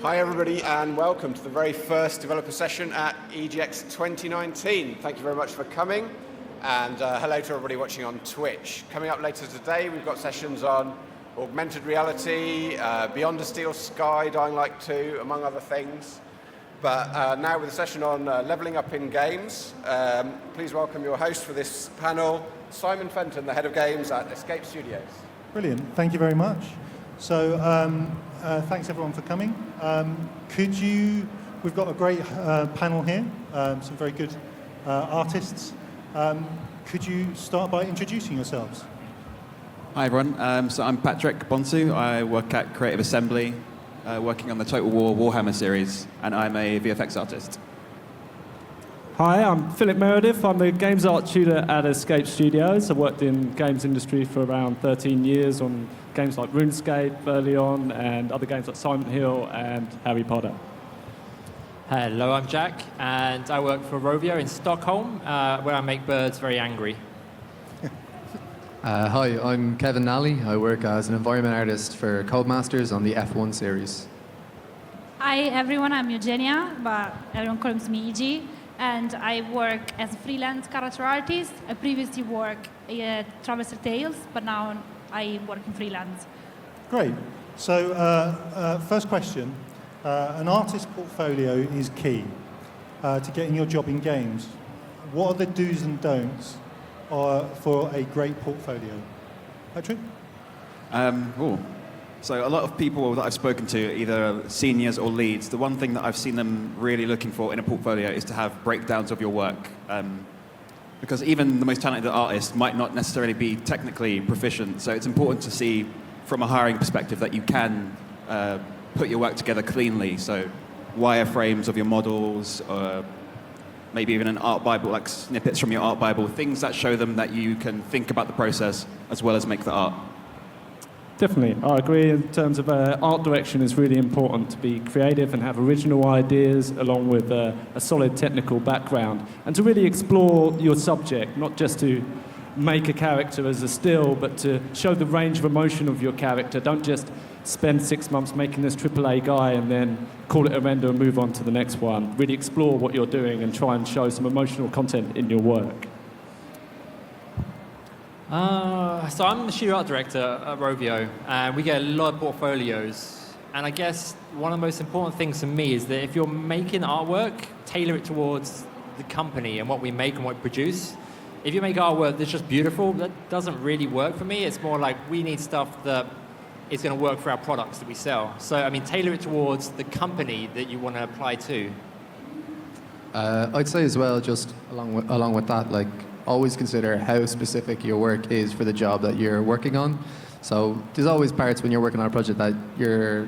Hi everybody and welcome to the very first developer session at EGX 2019. Thank you very much for coming and hello to everybody watching on Twitch. Coming up later today we've got sessions on augmented reality, Beyond a Steel Sky, Dying Light 2, among other things. But now with a session on leveling up in games, please welcome your host for this panel, Simon Fenton, the head of games at Escape Studios. Brilliant, thank you very much. So thanks everyone for coming. We've got a great panel here, some very good artists. Could you start by introducing yourselves? Hi everyone, so I'm Patrick Bonsu. I work at Creative Assembly, working on the Total War Warhammer series, and I'm a VFX artist. Hi, I'm Philip Meredith. I'm a games art tutor at Escape Studios. I've worked in games industry for around 13 years on games like RuneScape early on and other games like Silent Hill and Harry Potter. Hello, I'm Jack, and I work for Rovio in Stockholm, where I make birds very angry. Hi, I'm Kevin Nally. I work as an environment artist for Codemasters on the F1 series. Hi everyone, I'm Eugenia, but everyone calls me EG, and I work as a freelance character artist. I previously worked at Traverser Tales, but now I work in freelance. Great. So first question, an artist's portfolio is key to getting your job in games. What are the do's and don'ts for a great portfolio? Patrick? So a lot of people that I've spoken to, either seniors or leads, the one thing that I've seen them really looking for in a portfolio is to have breakdowns of your work. Because even the most talented artist might not necessarily be technically proficient, so it's important to see from a hiring perspective that you can put your work together cleanly. So wireframes of your models, or maybe even an art bible, like snippets from your art bible, things that show them that you can think about the process as well as make the art. Definitely, I agree in terms of art direction is really important to be creative and have original ideas along with a solid technical background and to really explore your subject, not just to make a character as a still, but to show the range of emotion of your character. Don't just spend 6 months making this AAA guy and then call it a render and move on to the next one. Really explore what you're doing and try and show some emotional content in your work. So I'm the studio art director at Rovio, and we get a lot of portfolios. And I guess one of the most important things for me is that if you're making artwork, tailor it towards the company and what we make and what we produce. If you make artwork that's just beautiful, that doesn't really work for me. It's more like we need stuff that is going to work for our products that we sell. So, I mean, tailor it towards the company that you want to apply to. I'd say as well, just along with that, like, always consider how specific your work is for the job that you're working on. So there's always parts when you're working on a project that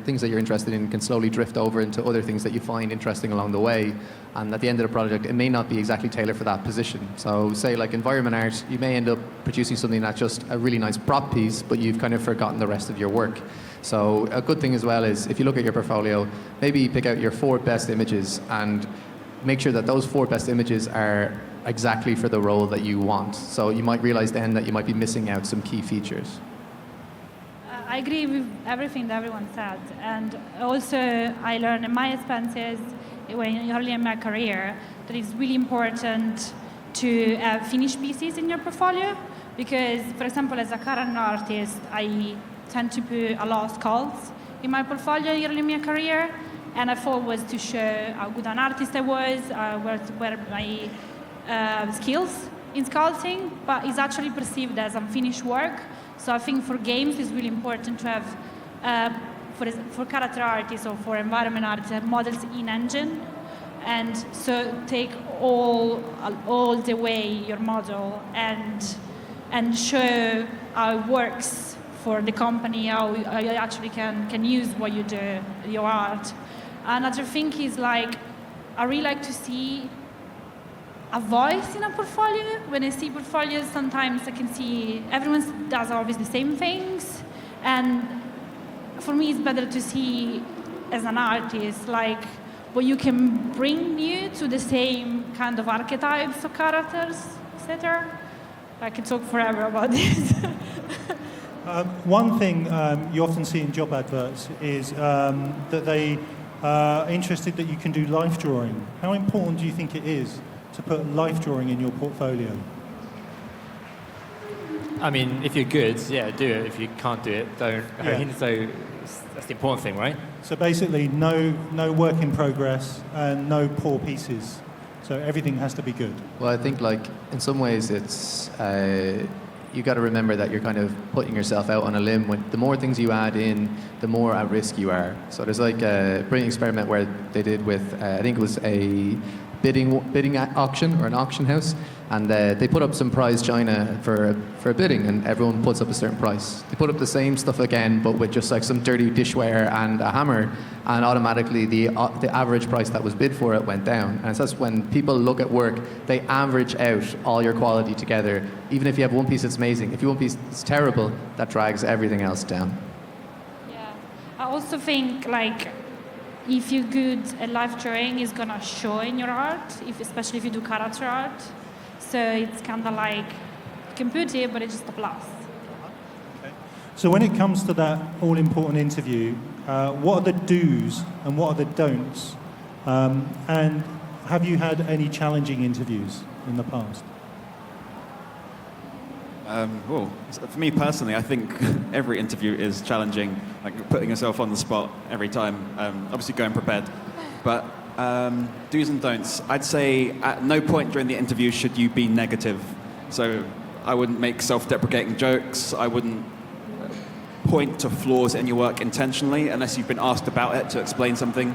things that you're interested in can slowly drift over into other things that you find interesting along the way. And at the end of the project, it may not be exactly tailored for that position. So say like environment art, you may end up producing something that's just a really nice prop piece, but you've kind of forgotten the rest of your work. So a good thing as well is if you look at your portfolio, maybe pick out your 4 best images and make sure that those 4 best images are exactly for the role that you want. So you might realize then that you might be missing out some key features. I agree with everything that everyone said, and also I learned in my expenses early in my career that it's really important to have finished pieces in your portfolio because, for example, as a current artist, I tend to put a lot of sculpts in my portfolio early in my career, and I thought was to show how good an artist I was, where my skills in sculpting, but it's actually perceived as unfinished work. So I think for games it's really important to have, for character artists or for environment artists, have models in engine, and so take all the way your model and show how it works for the company, how you actually can use what you do, your art. Another thing is like I really like to see a voice in a portfolio. When I see portfolios, sometimes I can see everyone does obviously the same things, and for me it's better to see as an artist like what you can bring new to the same kind of archetypes of characters, etc. I could talk forever about this. One thing you often see in job adverts is that they interested that you can do life drawing. How important do you think it is to put life drawing in your portfolio? I mean, if you're good, yeah, do it. If you can't do it, don't. Yeah. I mean, so that's the important thing, right? So basically, no work in progress and no poor pieces. So everything has to be good. Well, I think like in some ways it's you got to remember that you're kind of putting yourself out on a limb. When the more things you add in, the more at risk you are. So there's like a brilliant experiment where they did with I think it was a bidding auction or an auction house, and they put up some prize china for a bidding, and everyone puts up a certain price. They put up the same stuff again, but with just like some dirty dishware and a hammer, and automatically the average price that was bid for it went down. And so that's when people look at work, they average out all your quality together. Even if you have one piece that's amazing, if you have one piece that's terrible, that drags everything else down. Yeah, I also think like if you're good at life drawing, it's gonna show in your art, especially if you do character art. So it's kind of like you can put it, but it's just a plus. Okay. So when it comes to that all-important interview, what are the do's and what are the don'ts? And have you had any challenging interviews in the past? Well, for me personally, I think every interview is challenging, like putting yourself on the spot every time, obviously going prepared. But do's and don'ts, I'd say at no point during the interview should you be negative. So I wouldn't make self-deprecating jokes, I wouldn't point to flaws in your work intentionally unless you've been asked about it to explain something.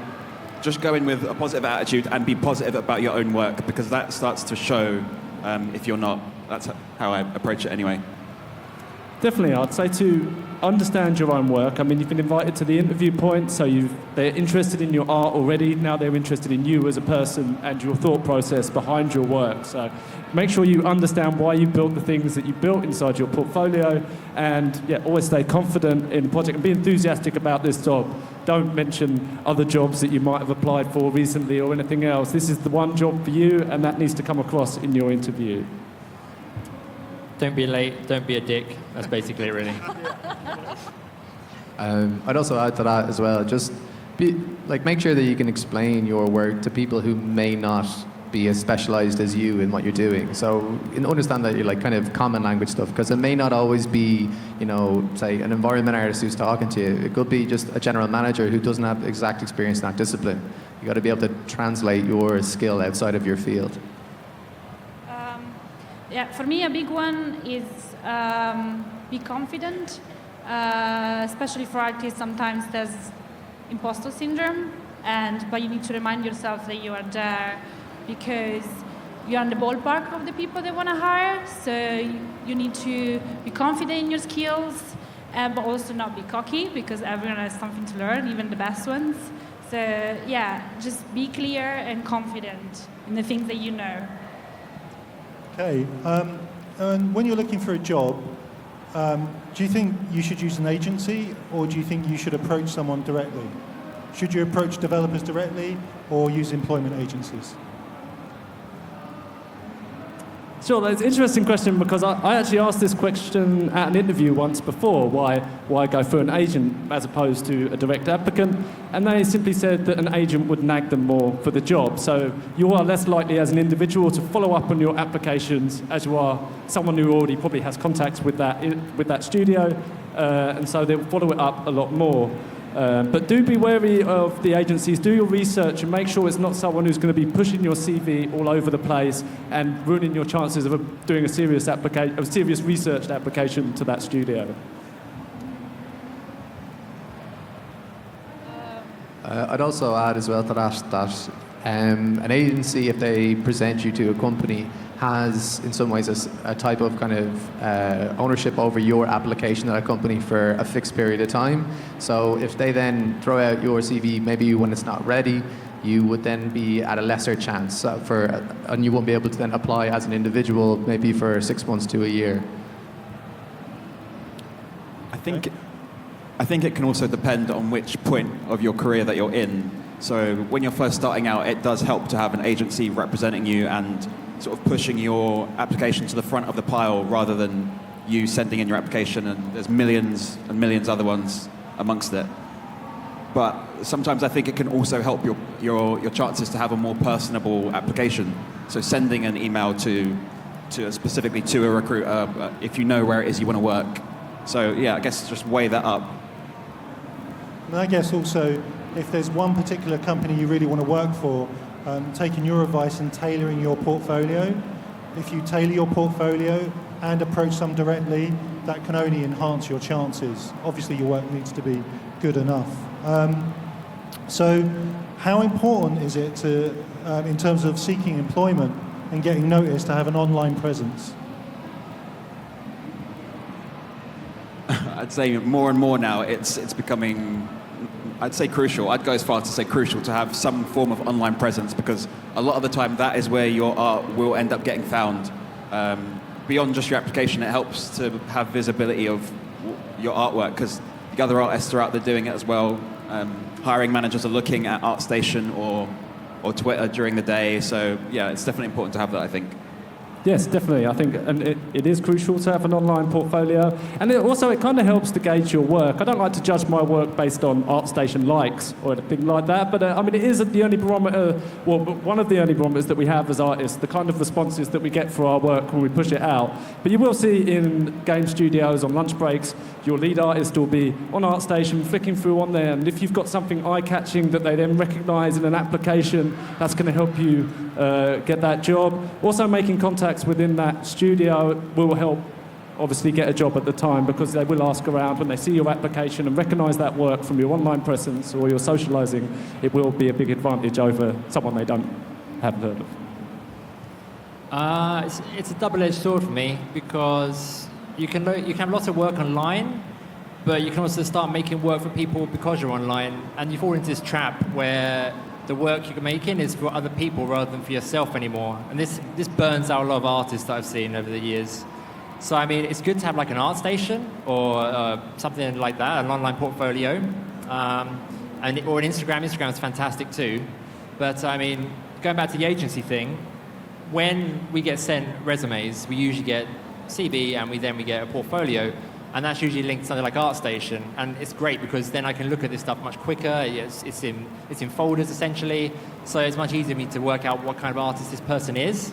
Just go in with a positive attitude and be positive about your own work, because that starts to show if you're not. That's how I approach it anyway. Definitely, I'd say to understand your own work. I mean, you've been invited to the interview point, so they're interested in your art already. Now they're interested in you as a person and your thought process behind your work. So make sure you understand why you built the things that you built inside your portfolio, and yeah, always stay confident in the project and be enthusiastic about this job. Don't mention other jobs that you might have applied for recently or anything else. This is the one job for you, and that needs to come across in your interview. Don't be late, don't be a dick. That's basically it, really. I'd also add to that as well, just make sure that you can explain your work to people who may not be as specialized as you in what you're doing. So understand that you're like kind of common language stuff, because it may not always be, say an environment artist who's talking to you. It could be just a general manager who doesn't have exact experience in that discipline. You got to be able to translate your skill outside of your field. Yeah, for me a big one is be confident, especially for artists. Sometimes there's imposter syndrome, but you need to remind yourself that you are there because you're in the ballpark of the people they want to hire. So you need to be confident in your skills, but also not be cocky, because everyone has something to learn, even the best ones. So yeah, just be clear and confident in the things that you know. Okay, and when you're looking for a job, do you think you should use an agency, or do you think you should approach someone directly? Should you approach developers directly or use employment agencies? Sure, that's an interesting question, because I actually asked this question at an interview once before, why go for an agent as opposed to a direct applicant, and they simply said that an agent would nag them more for the job. So you are less likely as an individual to follow up on your applications as you are someone who already probably has contacts with that studio, and so they'll follow it up a lot more. But do be wary of the agencies, do your research and make sure it's not someone who's going to be pushing your CV all over the place and ruining your chances of doing a serious researched application to that studio. I'd also add as well to that an agency, if they present you to a company, has in some ways a type of kind of ownership over your application at a company for a fixed period of time. So if they then throw out your CV maybe when it's not ready, you would then be at a lesser chance and you won't be able to then apply as an individual maybe for 6 months to a year. I think it can also depend on which point of your career that you're in. So when you're first starting out, it does help to have an agency representing you and sort of pushing your application to the front of the pile rather than you sending in your application and there's millions and millions other ones amongst it. but sometimes I think it can also help your chances to have a more personable application. So sending an email specifically to a recruiter if you know where it is you want to work. So yeah, I guess just weigh that up. And I guess also, if there's one particular company you really want to work for, taking your advice and tailoring your portfolio. If you tailor your portfolio and approach them directly, that can only enhance your chances. Obviously, your work needs to be good enough. So how important is it to, in terms of seeking employment and getting noticed, to have an online presence? I'd say more and more now it's becoming, I'd say crucial. I'd go as far as to say crucial to have some form of online presence, because a lot of the time that is where your art will end up getting found. Beyond just your application, it helps to have visibility of your artwork, because the other artists are out there doing it as well. Hiring managers are looking at ArtStation or Twitter during the day. So yeah, it's definitely important to have that, I think. Yes, definitely. I think and it is crucial to have an online portfolio. And it kind of helps to gauge your work. I don't like to judge my work based on ArtStation likes or anything like that, but I mean, it is the only barometer, well, one of the only barometers that we have as artists, the kind of responses that we get for our work when we push it out. But you will see in game studios on lunch breaks, your lead artist will be on ArtStation, flicking through on there, and if you've got something eye-catching that they then recognise in an application, that's going to help you get that job. Also, making contacts within that studio will help obviously get a job at the time, because they will ask around when they see your application and recognise that work from your online presence or your socialising. It will be a big advantage over someone they haven't heard of. It's a double-edged sword for me, because you can have lots of work online, but you can also start making work for people because you're online, and you fall into this trap where the work you're making is for other people rather than for yourself anymore. And this burns out a lot of artists that I've seen over the years. So, I mean, it's good to have like an ArtStation or something like that, an online portfolio, or an Instagram. Instagram's fantastic too. But, I mean, going back to the agency thing, when we get sent resumes, we usually get CV and we get a portfolio. And that's usually linked to something like ArtStation, and it's great because then I can look at this stuff much quicker. It's in folders essentially, so it's much easier for me to work out what kind of artist this person is.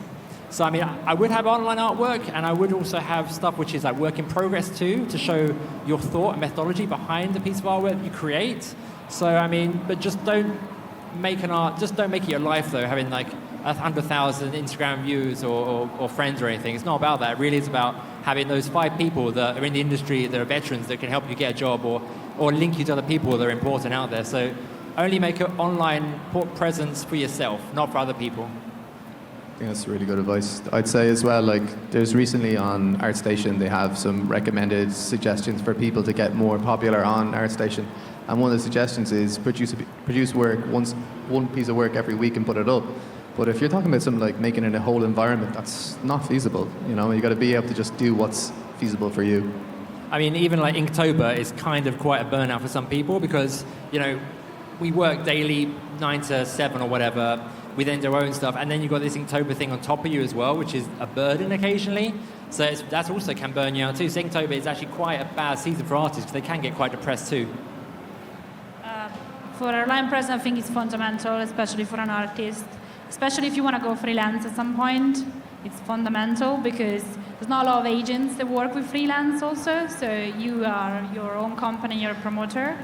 So I mean, I would have online artwork, and I would also have stuff which is like work in progress too, to show your thought and methodology behind the piece of artwork you create. So I mean, but just don't make it your life though, having like 100,000 Instagram views or friends or anything. It's not about that. It really is about having those 5 people that are in the industry, that are veterans, that can help you get a job or link you to other people that are important out there. So only make an online presence for yourself, not for other people. I think that's really good advice. I'd say as well, like, there's recently on ArtStation, they have some recommended suggestions for people to get more popular on ArtStation. And one of the suggestions is produce work, one piece of work every week and put it up. But if you're talking about something like making it a whole environment, that's not feasible. You know, you got to be able to just do what's feasible for you. I mean, even like Inktober is kind of quite a burnout for some people, because, you know, we work daily 9 to 7 or whatever. We then do our own stuff, and then you've got this Inktober thing on top of you as well, which is a burden occasionally. So that also can burn you out too. So Inktober is actually quite a bad season for artists, because they can get quite depressed too. For online presence, I think it's fundamental, especially for an artist. Especially if you want to go freelance at some point, it's fundamental, because there's not a lot of agents that work with freelance also, so you are your own company, you're a promoter.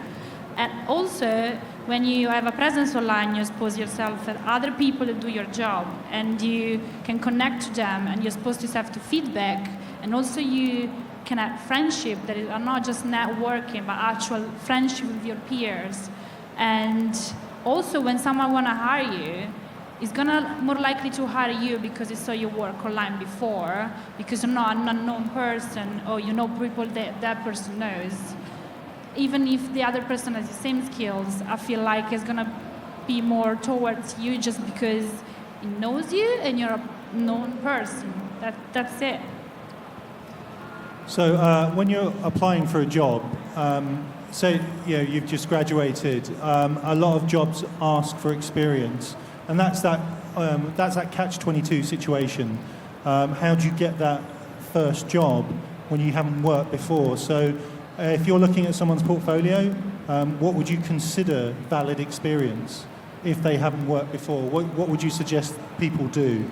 And also, when you have a presence online, you expose yourself to other people that do your job, and you can connect to them, and you expose yourself to feedback, and also you can have friendship that are not just networking, but actual friendship with your peers. And also, when someone want to hire you, is gonna more likely to hire you because they saw your work online before, because you're not an unknown person, or you know people that person knows. Even if the other person has the same skills, I feel like it's gonna be more towards you just because he knows you and you're a known person. That's it. So when you're applying for a job, say you've just graduated, a lot of jobs ask for experience. And that's that catch-22 situation. How do you get that first job when you haven't worked before? So if you're looking at someone's portfolio, what would you consider valid experience if they haven't worked before? What would you suggest people do?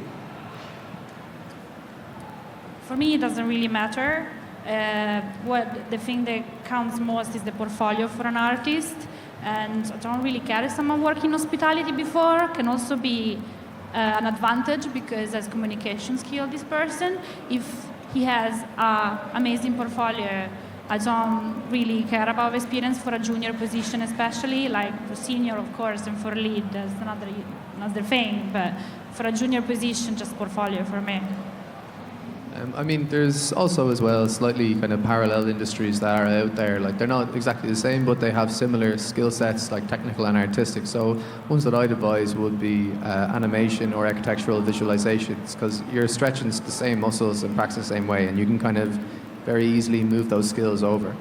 For me, it doesn't really matter. The thing that counts most is the portfolio for an artist. And I don't really care if someone worked in hospitality before. Can also be an advantage because as communication skill, this person, if he has an amazing portfolio, I don't really care about experience for a junior position, especially like for senior, of course, and for lead, that's another thing. But for a junior position, just portfolio for me. I mean, there's also as well slightly kind of parallel industries that are out there. Like they're not exactly the same, but they have similar skill sets, like technical and artistic. So ones that I'd advise would be animation or architectural visualizations, because you're stretching the same muscles and practice the same way, and you can kind of very easily move those skills over.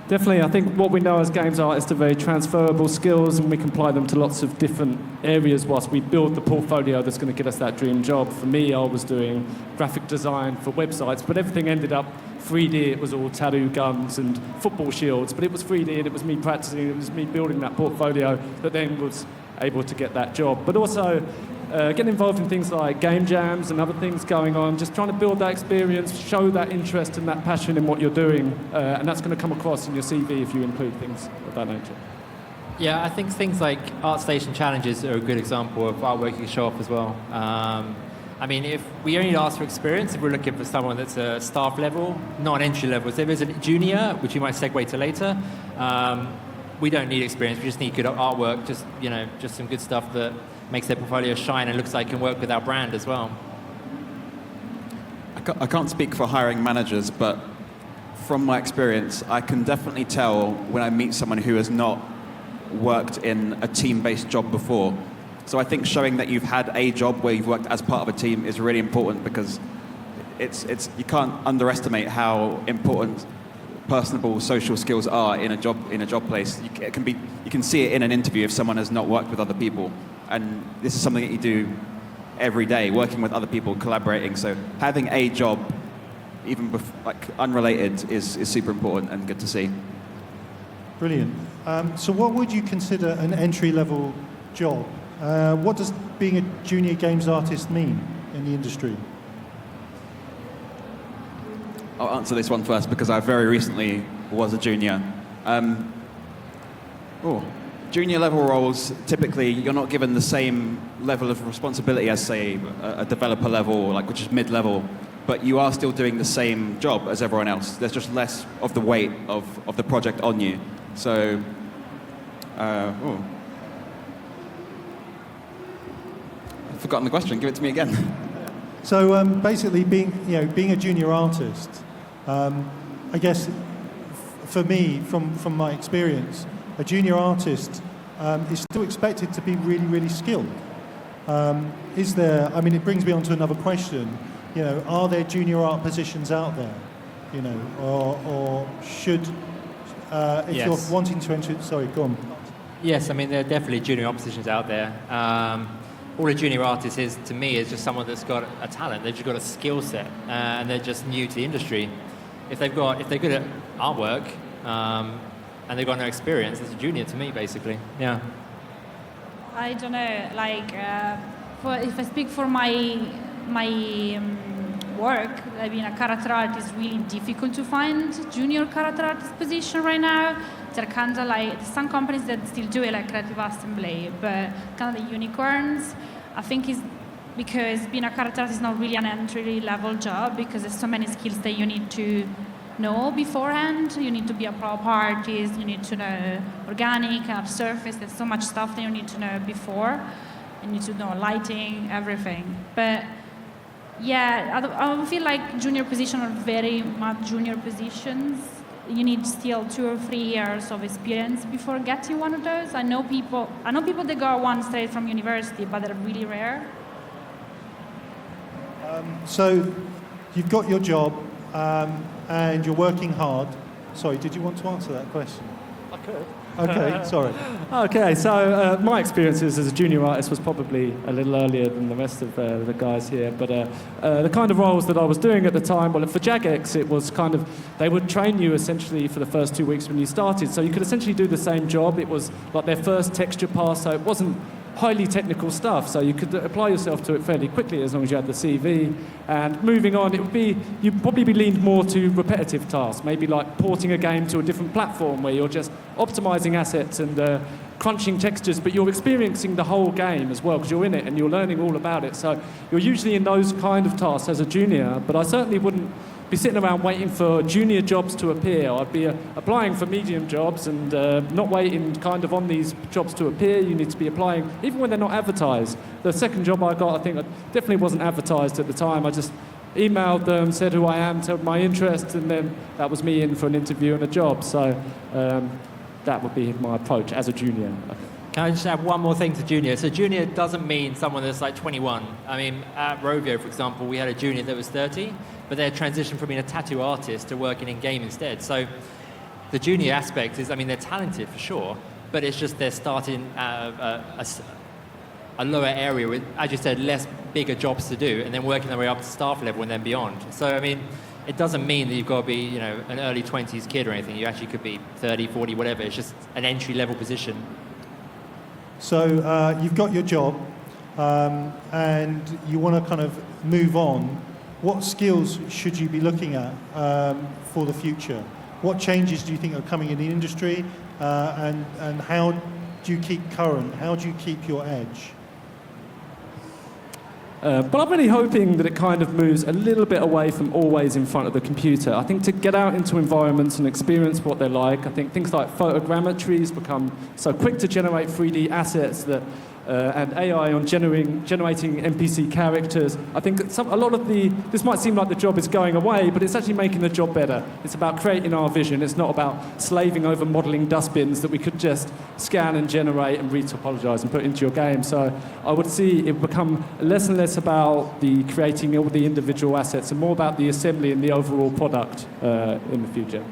Definitely, I think what we know as games artists are very transferable skills, and we can apply them to lots of different areas whilst we build the portfolio that's going to get us that dream job. For me, I was doing graphic design for websites, but everything ended up 3D. It was all tattoo guns and football shields, but it was 3D, and it was me practicing, it was me building that portfolio that then was able to get that job. But also, getting involved in things like game jams and other things going on, just trying to build that experience, show that interest and that passion in what you're doing, and that's going to come across in your CV if you include things of that nature. Yeah, I think things like ArtStation challenges are a good example of artwork you can show off as well. I mean, if we only ask for experience, if we're looking for someone that's a staff level, not an entry level. So if there's a junior, which you might segue to later, we don't need experience. We just need good artwork, just some good stuff that makes their portfolio shine and looks like it can work with our brand as well. I can't speak for hiring managers, but from my experience, I can definitely tell when I meet someone who has not worked in a team-based job before. So I think showing that you've had a job where you've worked as part of a team is really important, because you can't underestimate how important personable social skills are in a job place. You can see it in an interview if someone has not worked with other people. And this is something that you do every day, working with other people, collaborating. So having a job, even unrelated, is super important and good to see. Brilliant. So what would you consider an entry-level job? What does being a junior games artist mean in the industry? I'll answer this one first because I very recently was a junior. Junior level roles, typically you're not given the same level of responsibility as, say, a developer level, which is mid-level, but you are still doing the same job as everyone else. There's just less of the weight of the project on you. So, I've forgotten the question. Give it to me again. So basically, being a junior artist, I guess for me, from my experience, a junior artist is still expected to be really, really skilled. It brings me on to another question. Are there junior art positions out there? Or should, if Yes. you're wanting to enter, sorry, go on. Yes, I mean, there are definitely junior art positions out there. All a junior artist is, to me, is just someone that's got a talent. They've just got a skill set, and they're just new to the industry. If they're good at artwork, and they've got no experience, it's a junior to me, basically. Yeah. I don't know, if I speak for my work, being a character artist is really difficult to find junior character artist position right now. They're kind of some companies that still do it, like Creative Assembly, but kind of the unicorns. I think is because being a character artist is not really an entry-level job, because there's so many skills that you need to know beforehand. You need to be a prop artist, you need to know organic, surface, there's so much stuff that you need to know before. You need to know lighting, everything. But yeah, I don't feel like junior positions are very much junior positions. You need still 2 or 3 years of experience before getting one of those. I know people that got one straight from university, but they're really rare. So you've got your job, and you're working hard. Sorry, did you want to answer that question? Okay, sorry. Okay, so my experiences as a junior artist was probably a little earlier than the rest of the guys here, but the kind of roles that I was doing at the time, well, for Jagex, it was kind of, they would train you essentially for the first 2 weeks when you started, so you could essentially do the same job. It was like their first texture pass, so it wasn't highly technical stuff, so you could apply yourself to it fairly quickly as long as you had the CV. And moving on, you'd probably be leaned more to repetitive tasks, maybe like porting a game to a different platform where you're just optimizing assets and crunching textures, but you're experiencing the whole game as well because you're in it and you're learning all about it. So you're usually in those kind of tasks as a junior, but I certainly wouldn't be sitting around waiting for junior jobs to appear. I'd be applying for medium jobs and not waiting kind of on these jobs to appear. You need to be applying, even when they're not advertised. The second job I got, I think, definitely wasn't advertised at the time. I just emailed them, said who I am, told my interests, and then that was me in for an interview and a job. So that would be my approach as a junior. Can I just add one more thing to junior? So junior doesn't mean someone that's like 21. I mean, at Rovio, for example, we had a junior that was 30, but they had transitioned from being a tattoo artist to working in game instead. So the junior aspect is, I mean, they're talented for sure, but it's just they're starting a lower area with, as you said, less bigger jobs to do, and then working their way up to staff level and then beyond. So, I mean, it doesn't mean that you've got to be, you know, an early 20s kid or anything. You actually could be 30, 40, whatever. It's just an entry-level position. So you've got your job and you want to kind of move on. What skills should you be looking at for the future? What changes do you think are coming in the industry and how do you keep current? How do you keep your edge? But I'm really hoping that it kind of moves a little bit away from always in front of the computer. I think to get out into environments and experience what they're like, I think things like photogrammetry's become so quick to generate 3D assets that and AI on generating NPC characters. I think that a lot of this might seem like the job is going away, but it's actually making the job better. It's about creating our vision. It's not about slaving over modeling dustbins that we could just scan and generate and retopologize and put into your game. So I would see it become less and less about the creating all the individual assets and more about the assembly and the overall product in the future.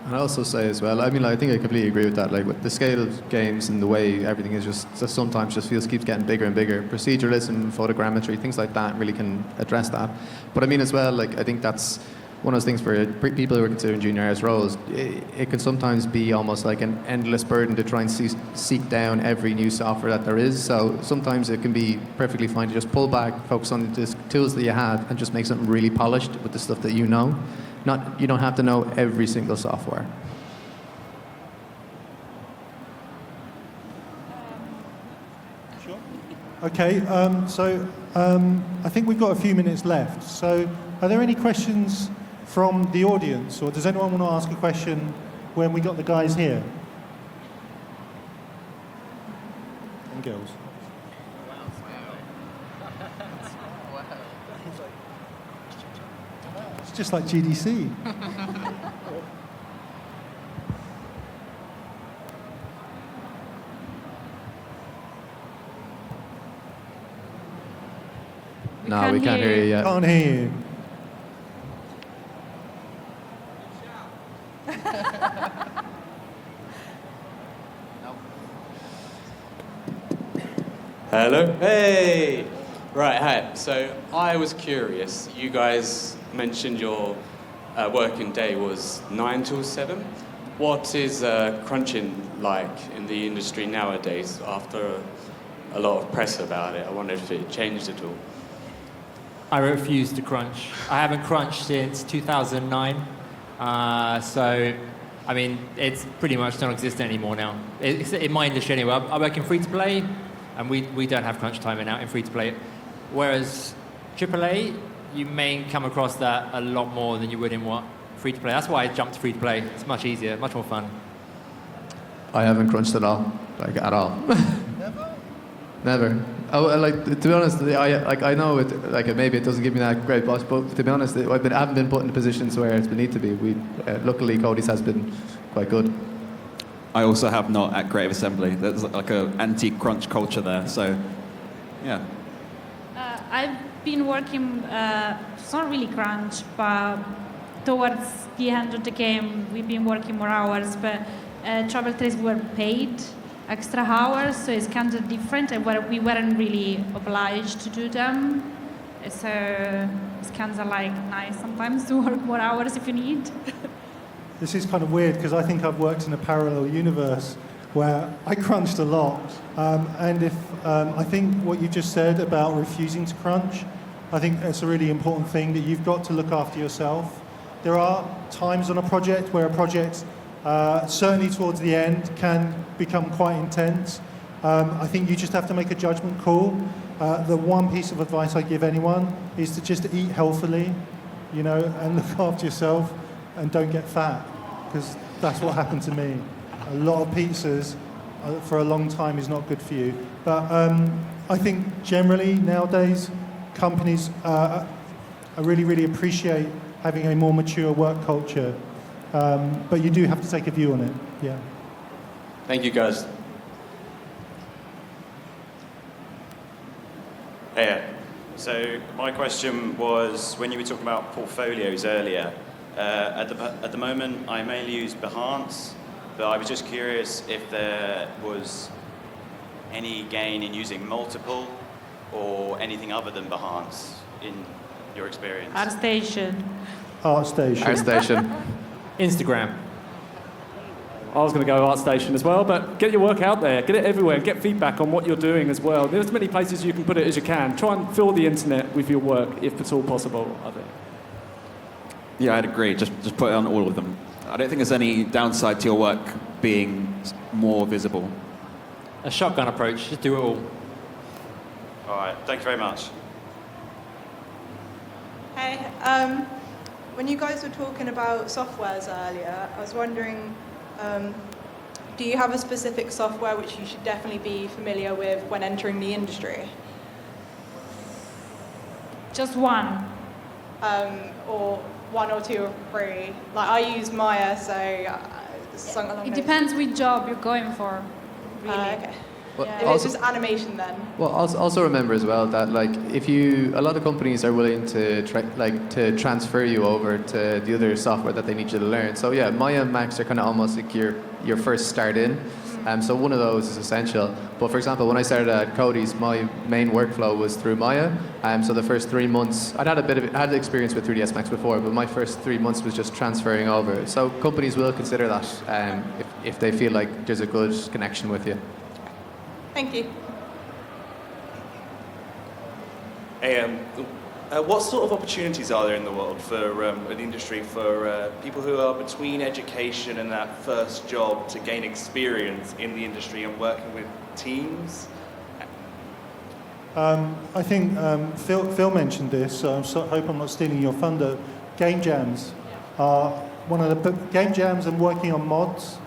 And I also say as well, I mean, I think I completely agree with that. Like with the scale of games and the way everything is just sometimes just keeps getting bigger and bigger. Proceduralism, photogrammetry, things like that really can address that. But I mean as well, like I think that's one of those things for people who are considering junior artist roles. It can sometimes be almost like an endless burden to try and seek down every new software that there is. So sometimes it can be perfectly fine to just pull back, focus on the tools that you have, and just make something really polished with the stuff that you know. You don't have to know every single software. Sure. Okay, so I think we've got a few minutes left. So are there any questions from the audience, or does anyone want to ask a question when we got the guys here? And girls. It's just like GDC. No, we can't hear you yet. Can't hear you. Hello. Hey. Right. Hi. So I was curious. You guys mentioned your working day was 9 till 7. What is crunching like in the industry nowadays after a lot of press about it? I wonder if it changed at all. I refuse to crunch. I haven't crunched since 2009. So, I mean, it's pretty much non-existent anymore now. It's in my industry anyway. I work in free-to-play, and we don't have crunch time now in free-to-play. Whereas AAA, you may come across that a lot more than you would in free-to-play. That's why I jumped to free-to-play. It's much easier, much more fun. I haven't crunched at all, like at all. Never. Oh, like to be honest, I know it. Like maybe it doesn't give me that great buzz, but to be honest, I haven't been put in positions where it's been need to be. Luckily, Cody's has been quite good. I also have not at Creative Assembly. There's like an anti-crunch culture there, so yeah. I've been working, it's not really crunch, but towards the end of the game, we've been working more hours, but travel trays were paid extra hours, so it's kind of different, and we weren't really obliged to do them. So it's kind of like nice sometimes to work more hours if you need. This is kind of weird because I think I've worked in a parallel universe where I crunched a lot. And if I think what you just said about refusing to crunch, I think it's a really important thing that you've got to look after yourself. There are times on a project where a project, certainly towards the end, can become quite intense. I think you just have to make a judgment call. The one piece of advice I give anyone is to just eat healthily, you know, and look after yourself and don't get fat, because that's what happened to me. A lot of pizzas for a long time is not good for you. But I think generally nowadays companies really, really appreciate having a more mature work culture. But you do have to take a view on it, yeah. Thank you, guys. Hey, so my question was, when you were talking about portfolios earlier, at the moment I mainly use Behance, but I was just curious if there was any gain in using multiple or anything other than Behance in your experience. ArtStation. ArtStation. Instagram. I was going to go ArtStation as well, but get your work out there, get it everywhere, get feedback on what you're doing as well. There's as many places you can put it as you can. Try and fill the internet with your work, if at all possible, I think. Yeah, I'd agree. Just put it on all of them. I don't think there's any downside to your work being more visible. A shotgun approach, just do it all. All right, thank you very much. Hey, when you guys were talking about softwares earlier, I was wondering, do you have a specific software which you should definitely be familiar with when entering the industry? Just one. Or one or two or three? Like, I use Maya, so something along It those- depends which job you're going for, really. Okay. Well, If it's just animation then. Well, also remember as well that like a lot of companies are willing to transfer you over to the other software that they need you to learn. So yeah, Maya and Max are kind of almost like your first start in. So one of those is essential. But for example, when I started at Cody's, my main workflow was through Maya. So the first 3 months, I had experience with 3ds Max before, but my first 3 months was just transferring over. So companies will consider that if they feel like there's a good connection with you. Thank you. Hey, what sort of opportunities are there in the world for an industry for people who are between education and that first job to gain experience in the industry and working with teams? I think Phil mentioned this, so I hope I'm not stealing your thunder. Game jams are game jams and working on mods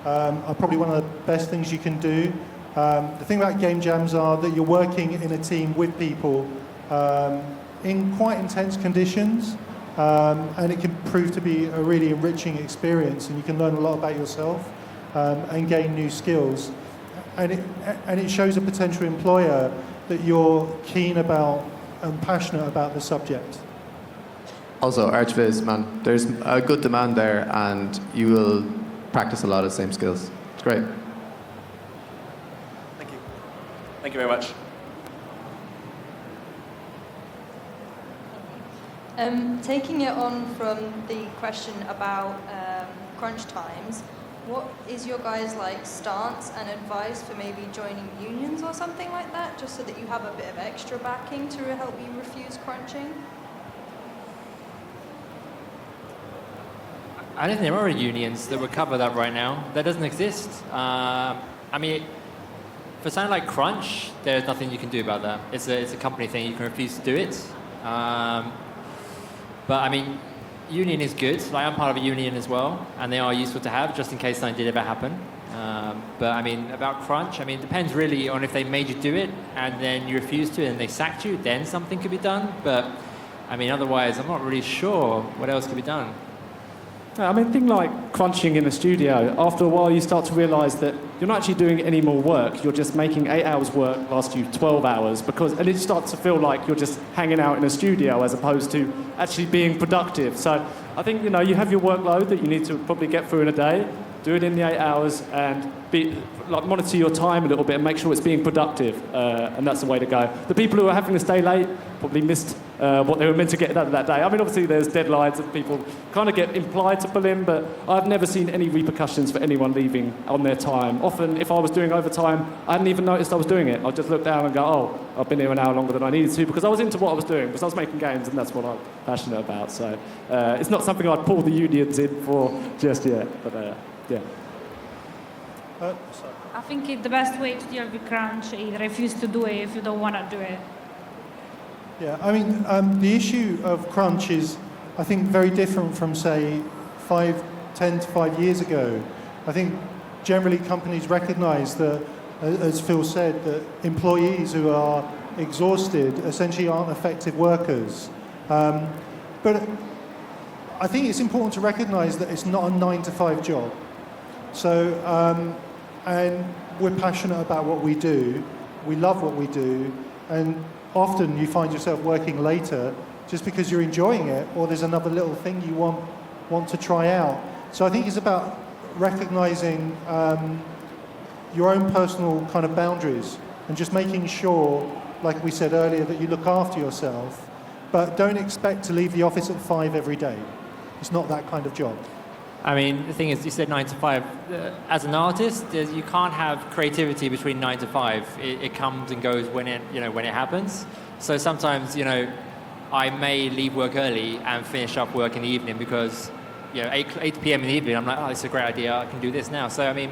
are probably one of the best things you can do. The thing about game jams are that you're working in a team with people in quite intense conditions, and it can prove to be a really enriching experience, and you can learn a lot about yourself and gain new skills. And it shows a potential employer that you're keen about and passionate about the subject. Also, ArchViz, man, there's a good demand there, and you will practice a lot of the same skills. It's great. Thank you. Thank you very much. Taking it on from the question about crunch times, what is your guys' stance and advice for maybe joining unions or something like that, just so that you have a bit of extra backing to help you refuse crunching? I don't think there are unions that would cover that right now. That doesn't exist. I mean, for something like crunch, there's nothing you can do about that. It's a company thing. You can refuse to do it. But I mean, union is good. I'm part of a union as well, and they are useful to have just in case something did ever happen. But I mean, about crunch, it depends really on if they made you do it and then you refused to and they sacked you, then something could be done. But otherwise, I'm not really sure what else could be done. Thing like crunching in a studio, after a while you start to realise that you're not actually doing any more work, you're just making 8 hours work last you 12 hours, and it starts to feel like you're just hanging out in a studio as opposed to actually being productive. So I think, you have your workload that you need to probably get through in a day. do it in the 8 hours, and monitor your time a little bit and make sure it's being productive. And that's the way to go. The people who are having to stay late probably missed what they were meant to get done that day. I mean, obviously there's deadlines and people kind of get implied to pull in, but I've never seen any repercussions for anyone leaving on their time. Often, if I was doing overtime, I hadn't even noticed I was doing it. I'd just look down and go, oh, I've been here an hour longer than I needed to, because I was into what I was doing, because I was making games, and that's what I'm passionate about. So it's not something I'd pull the unions in for just yet, but yeah. I think the best way to deal with crunch is refuse to do it if you don't want to do it. Yeah, I mean, the issue of crunch is, I think, very different from, say, 10 to 5 years ago. I think generally companies recognise that, as Phil said, that employees who are exhausted essentially aren't effective workers. But I think it's important to recognise that it's not a 9 to 5 job. So, and we're passionate about what we do, we love what we do, and often you find yourself working later just because you're enjoying it, or there's another little thing you want to try out. So I think it's about recognising your own personal kind of boundaries and just making sure, like we said earlier, that you look after yourself, but don't expect to leave the office at 5 every day. It's not that kind of job. I mean, the thing is, you said 9 to 5. As an artist, you can't have creativity between 9 to 5. It comes and goes when it happens. So sometimes, I may leave work early and finish up work in the evening because, 8 p.m. in the evening, I'm like, oh, it's a great idea. I can do this now. So I mean,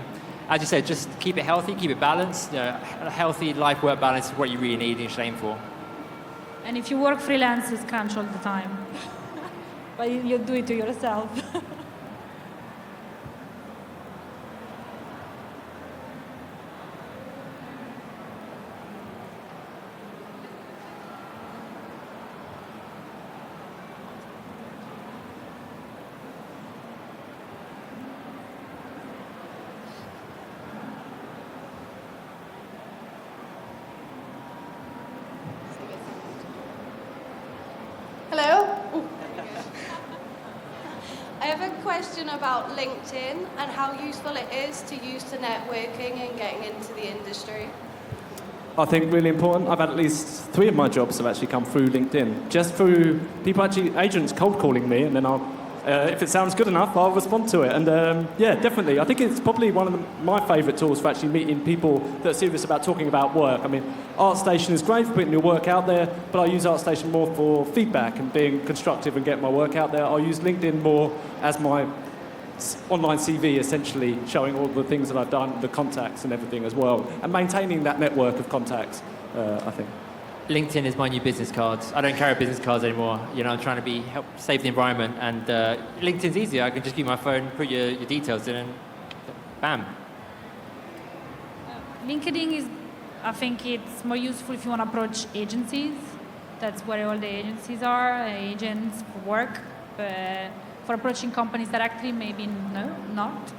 as you said, just keep it healthy, keep it balanced. A healthy life-work balance is what you really need and you should aim for. And if you work freelance, it's crunch all the time. But you do it to yourself. Hello? Ooh. I have a question about LinkedIn and how useful it is to use to networking and getting into the industry. I think really important. I've had at least 3 of my jobs have actually come through LinkedIn, just through agents cold calling me, and then if it sounds good enough, I'll respond to it. And yeah, definitely. I think it's probably one of my favourite tools for actually meeting people that are serious about talking about work. I mean, ArtStation is great for putting your work out there, but I use ArtStation more for feedback and being constructive and getting my work out there. I'll use LinkedIn more as my online CV, essentially, showing all the things that I've done, the contacts and everything as well, and maintaining that network of contacts, I think. LinkedIn is my new business cards. I don't carry business cards anymore. I'm trying to help save the environment, and LinkedIn's easier. I can just keep my phone, put your details in, and bam. LinkedIn is, I think it's more useful if you want to approach agencies. That's where all the agencies are, agents for work. But for approaching companies directly, maybe no, not.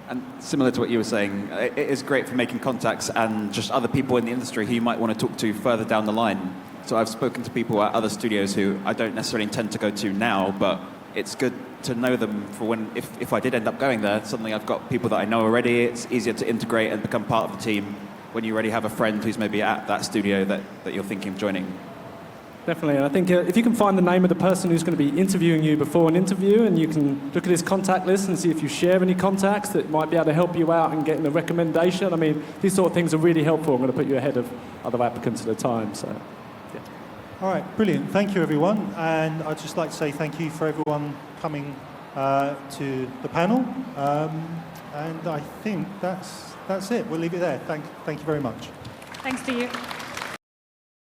And similar to what you were saying, it is great for making contacts and just other people in the industry who you might want to talk to further down the line. So I've spoken to people at other studios who I don't necessarily intend to go to now, but it's good to know them for when, if I did end up going there, suddenly I've got people that I know already. It's easier to integrate and become part of the team when you already have a friend who's maybe at that studio that you're thinking of joining. Definitely, and I think if you can find the name of the person who's going to be interviewing you before an interview, and you can look at his contact list and see if you share any contacts that might be able to help you out and getting a recommendation. I mean, these sort of things are really helpful. I'm going to put you ahead of other applicants at a time. So, yeah. All right, brilliant. Thank you, everyone. And I'd just like to say thank you for everyone coming to the panel. And I think that's it. We'll leave it there. Thank you very much. Thanks to you.